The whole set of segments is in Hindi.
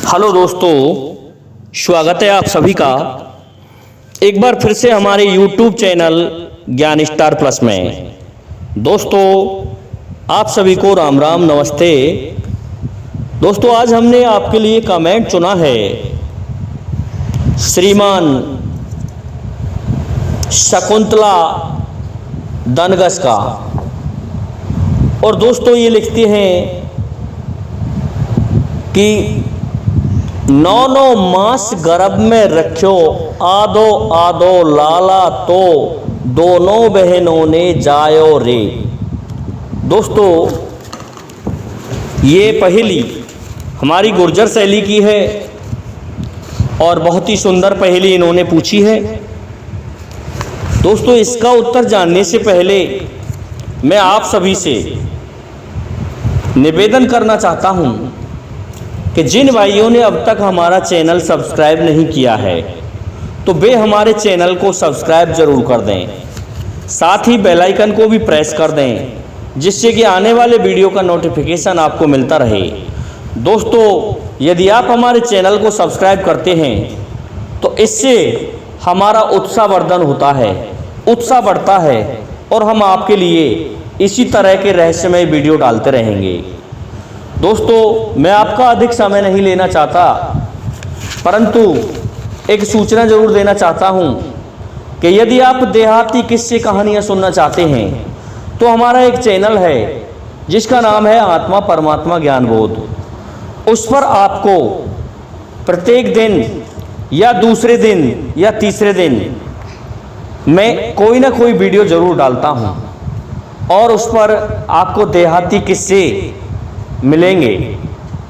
हेलो दोस्तों, स्वागत है आप सभी का एक बार फिर से हमारे YouTube चैनल ज्ञान स्टार प्लस में। दोस्तों, आप सभी को राम राम, नमस्ते। दोस्तों, आज हमने आपके लिए कमेंट चुना है श्रीमान शकुंतला दनगस का। और दोस्तों, ये लिखते हैं कि 9 मास गर्भ में रखो, आदो आदो लाला तो दोनों बहनों ने जायो रे। दोस्तों, ये पहेली हमारी गुर्जर शैली की है और बहुत ही सुंदर पहेली इन्होंने पूछी है। दोस्तों, इसका उत्तर जानने से पहले मैं आप सभी से निवेदन करना चाहता हूं कि जिन भाइयों ने अब तक हमारा चैनल सब्सक्राइब नहीं किया है तो वे हमारे चैनल को सब्सक्राइब जरूर कर दें, साथ ही बेल आइकन को भी प्रेस कर दें, जिससे कि आने वाले वीडियो का नोटिफिकेशन आपको मिलता रहे। दोस्तों, यदि आप हमारे चैनल को सब्सक्राइब करते हैं तो इससे हमारा उत्साहवर्धन होता है, उत्साह बढ़ता है और हम आपके लिए इसी तरह के रहस्यमय वीडियो डालते रहेंगे। दोस्तों, मैं आपका अधिक समय नहीं लेना चाहता, परंतु एक सूचना जरूर देना चाहता हूं कि यदि आप देहाती किस्से कहानियां सुनना चाहते हैं तो हमारा एक चैनल है जिसका नाम है आत्मा परमात्मा ज्ञान बोध। उस पर आपको प्रत्येक दिन या दूसरे दिन या तीसरे दिन मैं कोई ना कोई वीडियो जरूर डालता हूं और उस पर आपको देहाती किस्से मिलेंगे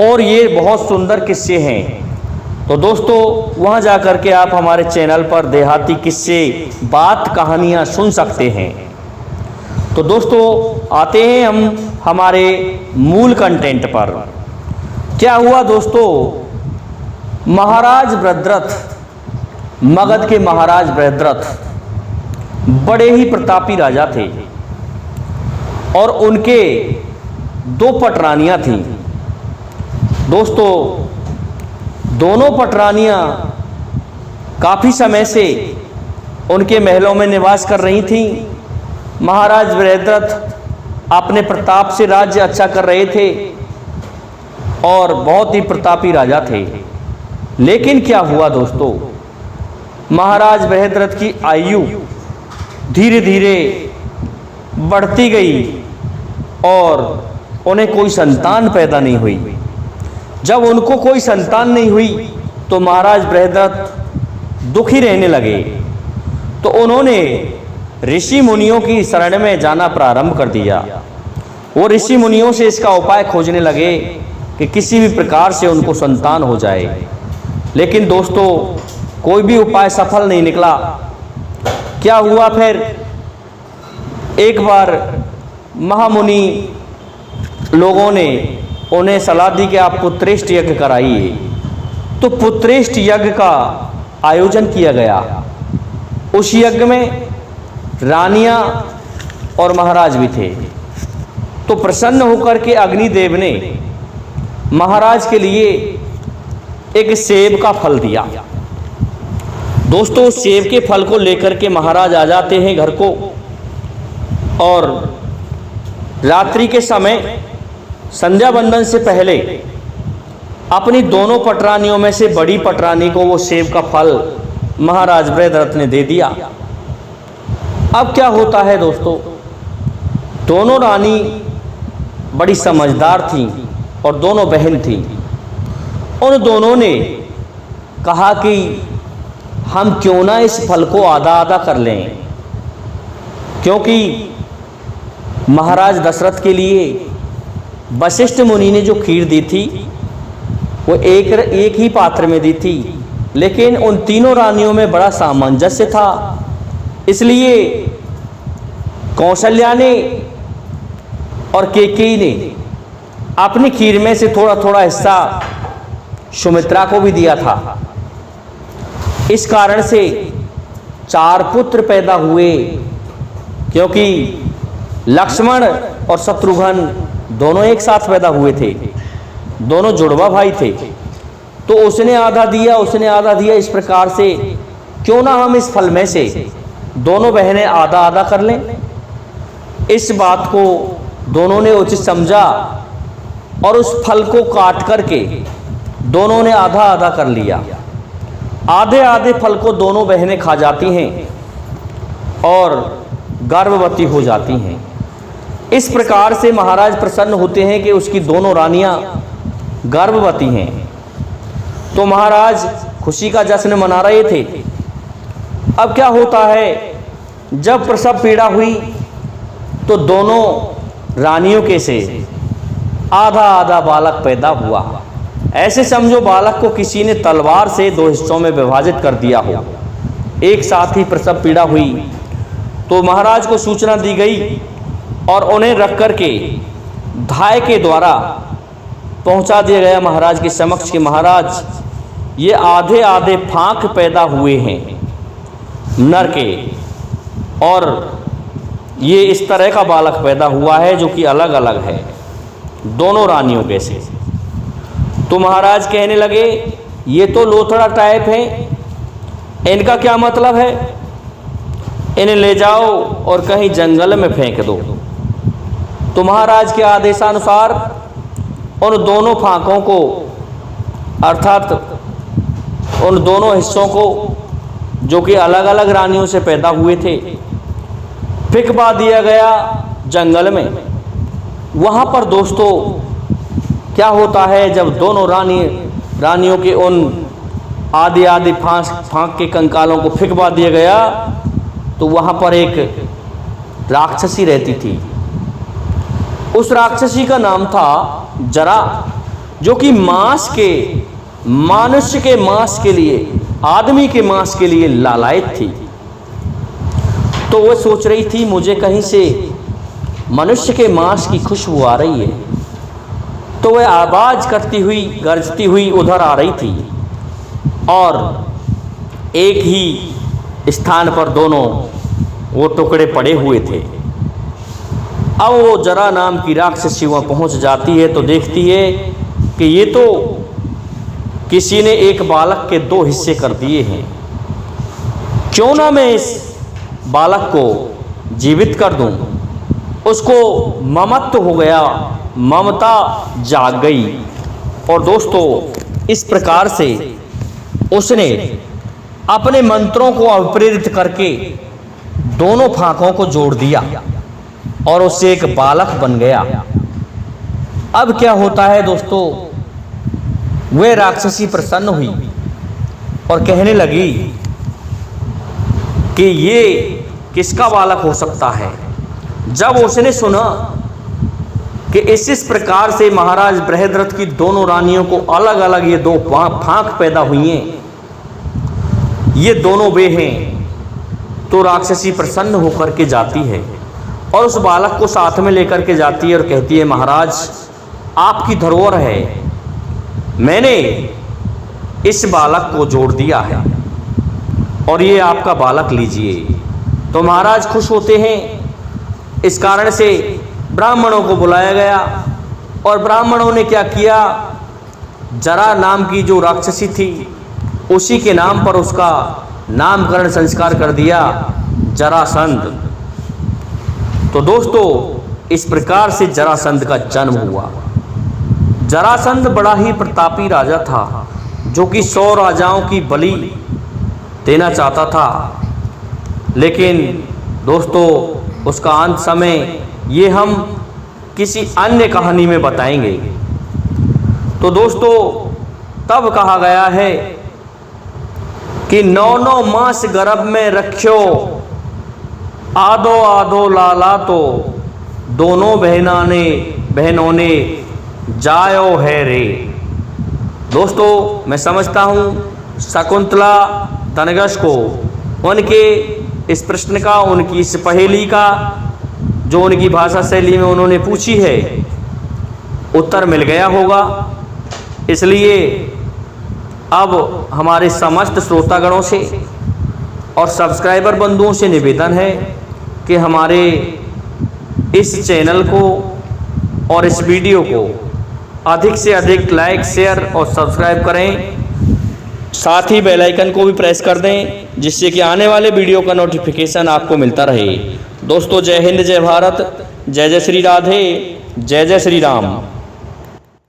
और ये बहुत सुंदर किस्से हैं। तो दोस्तों, वहां जाकर के आप हमारे चैनल पर देहाती किस्से, बात, कहानियां सुन सकते हैं। तो दोस्तों, आते हैं हम हमारे मूल कंटेंट पर। क्या हुआ दोस्तों, महाराज बृहद्रथ, मगध के महाराज बृहद्रथ बड़े ही प्रतापी राजा थे और उनके 2 पटरानियां थीं। दोस्तों, दोनों पटरानियां काफ़ी समय से उनके महलों में निवास कर रही थीं। महाराज बृहद्रथ अपने प्रताप से राज्य अच्छा कर रहे थे और बहुत ही प्रतापी राजा थे। लेकिन क्या हुआ दोस्तों, महाराज बृहद्रथ की आयु धीरे धीरे बढ़ती गई और उन्हें कोई संतान पैदा नहीं हुई। जब उनको कोई संतान नहीं हुई तो महाराज बृहद्रथ दुखी रहने लगे। तो उन्होंने ऋषि मुनियों की शरण में जाना प्रारंभ कर दिया। वो ऋषि मुनियों से इसका उपाय खोजने लगे कि किसी भी प्रकार से उनको संतान हो जाए। लेकिन दोस्तों, कोई भी उपाय सफल नहीं निकला। क्या हुआ फिर, एक बार महामुनि लोगों ने उन्हें सलाह दी कि आप पुत्रेष्ट यज्ञ कराइए। तो पुत्रेष्ट यज्ञ का आयोजन किया गया। उस यज्ञ में रानियां और महाराज भी थे। तो प्रसन्न होकर के अग्निदेव ने महाराज के लिए एक सेब का फल दिया। दोस्तों, सेब के फल को लेकर के महाराज आ जाते हैं घर को और रात्रि के समय संध्या बंदन से पहले अपनी दोनों पटरानियों में से बड़ी पटरानी को वो सेब का फल महाराज बृहद्रथ ने दे दिया। अब क्या होता है दोस्तों, दोनों रानी बड़ी समझदार थीं और दोनों बहन थीं। उन दोनों ने कहा कि हम क्यों ना इस फल को आधा आधा कर लें, क्योंकि महाराज दशरथ के लिए वशिष्ठ मुनि ने जो खीर दी थी वो एक ही पात्र में दी थी, लेकिन उन तीनों रानियों में बड़ा सामंजस्य था। इसलिए कौशल्या ने और केकई ने अपनी खीर में से थोड़ा थोड़ा हिस्सा सुमित्रा को भी दिया था। इस कारण से 4 पुत्र पैदा हुए, क्योंकि लक्ष्मण और शत्रुघ्न दोनों एक साथ पैदा हुए थे, दोनों जुड़वा भाई थे। तो उसने आधा दिया, उसने आधा दिया। इस प्रकार से क्यों ना हम इस फल में से दोनों बहनें आधा आधा कर लें। इस बात को दोनों ने उचित समझा और उस फल को काट करके दोनों ने आधा आधा कर लिया। आधे आधे फल को दोनों बहनें खा जाती हैं और गर्भवती हो जाती हैं। इस प्रकार से महाराज प्रसन्न होते हैं कि उसकी दोनों रानियां गर्भवती हैं। तो महाराज खुशी का जश्न मना रहे थे। अब क्या होता है, जब प्रसव पीड़ा हुई तो दोनों रानियों के से आधा आधा बालक पैदा हुआ। ऐसे समझो बालक को किसी ने तलवार से दो हिस्सों में विभाजित कर दिया हो। एक साथ ही प्रसव पीड़ा हुई तो महाराज को सूचना दी गई और उन्हें रख करके धाय के द्वारा पहुंचा दिया गया महाराज के समक्ष कि महाराज ये आधे आधे फांक पैदा हुए हैं नर के, और ये इस तरह का बालक पैदा हुआ है जो कि अलग अलग है दोनों रानियों के से। तो महाराज कहने लगे ये तो लोथड़ा टाइप है, इनका क्या मतलब है, इन्हें ले जाओ और कहीं जंगल में फेंक दो। तो महाराज के आदेशानुसार उन दोनों फांकों को अर्थात उन दोनों हिस्सों को जो कि अलग अलग रानियों से पैदा हुए थे फिकवा दिया गया जंगल में। वहाँ पर दोस्तों क्या होता है, जब दोनों रानियों के उन आधे आधे फांक के कंकालों को फिकवा दिया गया तो वहाँ पर एक राक्षसी रहती थी। उस राक्षसी का नाम था जरा, जो कि मनुष्य के मांस के लिए, आदमी के मांस के लिए लालायित थी। तो वह सोच रही थी मुझे कहीं से मनुष्य के मांस की खुशबू आ रही है। तो वह आवाज करती हुई गरजती हुई उधर आ रही थी और एक ही स्थान पर दोनों वो टुकड़े पड़े हुए थे। अब वो जरा नाम की राक्षसी वहाँ पहुँच जाती है तो देखती है कि ये तो किसी ने एक बालक के दो हिस्से कर दिए हैं, क्यों ना मैं इस बालक को जीवित कर दूं। उसको ममत्व हो गया, ममता जाग गई और दोस्तों इस प्रकार से उसने अपने मंत्रों को अभिप्रेरित करके दोनों फांकों को जोड़ दिया और उससे एक बालक बन गया। अब क्या होता है दोस्तों, वह राक्षसी प्रसन्न हुई और कहने लगी कि ये किसका बालक हो सकता है। जब उसने सुना कि इस प्रकार से महाराज बृहद्रथ की दोनों रानियों को अलग अलग ये दो फांक पैदा हुई हैं, ये दोनों वे हैं, तो राक्षसी प्रसन्न होकर के जाती है और उस बालक को साथ में लेकर के जाती है और कहती है महाराज आपकी धरोहर है, मैंने इस बालक को जोड़ दिया है और ये आपका बालक लीजिए। तो महाराज खुश होते हैं। इस कारण से ब्राह्मणों को बुलाया गया और ब्राह्मणों ने क्या किया, जरा नाम की जो राक्षसी थी उसी के नाम पर उसका नामकरण संस्कार कर दिया, जरासंध। तो दोस्तों इस प्रकार से जरासंध का जन्म हुआ। जरासंध बड़ा ही प्रतापी राजा था जो कि 100 राजाओं की बलि देना चाहता था, लेकिन दोस्तों उसका अंत समय ये हम किसी अन्य कहानी में बताएंगे। तो दोस्तों तब कहा गया है कि 9 मास गर्भ में रख्यो, आधो आधो लाला तो दोनों बहनों ने जायो है रे। दोस्तों मैं समझता हूँ शकुंतला तनगश को उनके इस प्रश्न का, उनकी इस पहेली का जो उनकी भाषा शैली में उन्होंने पूछी है उत्तर मिल गया होगा। इसलिए अब हमारे समस्त श्रोतागणों से और सब्सक्राइबर बंधुओं से निवेदन है कि हमारे इस चैनल को और इस वीडियो को अधिक से अधिक लाइक, शेयर और सब्सक्राइब करें। साथ ही बेल आइकन को भी प्रेस कर दें, जिससे कि आने वाले वीडियो का नोटिफिकेशन आपको मिलता रहे। दोस्तों, जय हिंद, जय भारत, जय जय श्री राधे, जय जय श्री राम।